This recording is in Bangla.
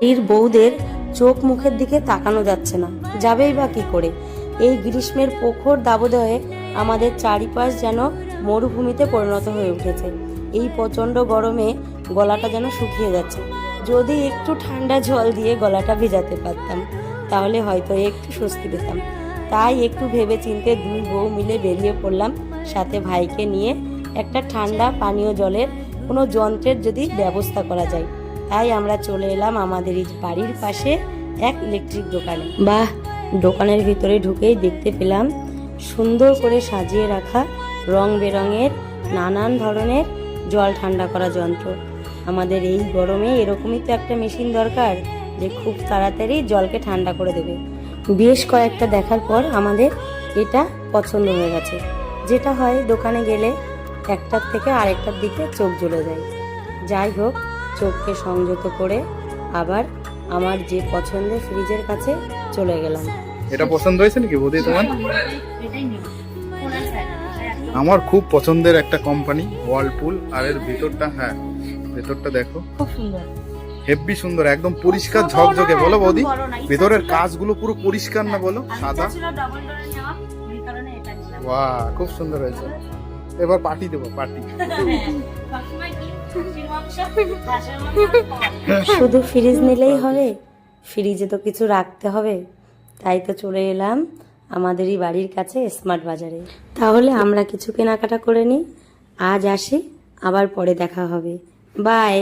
এর বউদের চোখ মুখের দিকে তাকানো যাচ্ছে না, যাবেই বা কি করে। এই গ্রীষ্মের প্রখর দাবদাহে আমাদের চারিপাশ যেন মরুভূমিতে পরিণত হয়ে উঠেছে। এই প্রচণ্ড গরমে গলাটা যেন শুকিয়ে যাচ্ছে। যদি একটু ঠান্ডা জল দিয়ে গলাটা ভেজাতে পারতাম তাহলে হয়তো একটু স্বস্তি পেতাম। তাই একটু ভেবে চিন্তে দুই বউ মিলে বেরিয়ে পড়লাম, সাথে ভাইকে নিয়ে একটা ঠান্ডা পানীয় জলের কোনো যন্ত্রের যদি ব্যবস্থা করা যায়। তাই আমরা চলে এলাম আমাদের এই বাড়ির পাশে এক ইলেকট্রিক দোকানে। বাহ, দোকানের ভিতরে ঢুকেই দেখতে পেলাম সুন্দর করে সাজিয়ে রাখা রং বেরঙের নানান ধরনের জল ঠান্ডা করা যন্ত্র। আমাদের এই গরমে এরকমই তো একটা মেশিন দরকার যে খুব তাড়াতাড়ি জলকে ঠান্ডা করে দেবে। বেশ কয়েকটা দেখার পর আমাদের এটা পছন্দ হয়ে গেছে। যেটা হয় দোকানে গেলে একটার থেকে আরেকটার দিকে চোখ জ্বলে যায়। যাই হোক, চোখকে সংযত করে আবার আমার যে পছন্দের ফ্রিজের কাছে চলে গেলাম। এটা পছন্দ হয়েছে নাকি বৌদি তোমার? আমার খুব পছন্দের একটা কোম্পানি ওয়ার্লপুল। আর এর ভিতরটা, হ্যাঁ ভেতরটা দেখো, খুব সুন্দর, হেভি সুন্দর, একদম পরিষ্কার ঝকঝকে। বলো বৌদি, ভেতরের কাজগুলো পুরো পরিষ্কার না? বলো, সাদা। বাহ, খুব সুন্দর হয়েছে। এবার পার্টি দেবো, পার্টি। শুধু ফ্রিজ নিলেই হবে? ফ্রিজে তো কিছু রাখতে হবে। তাই তো চলে এলাম আমাদেরই বাড়ির কাছে স্মার্ট বাজারে। তাহলে আমরা কিছু কেনাকাটা করে নিই। আজ আসি, আবার পরে দেখা হবে। বাই।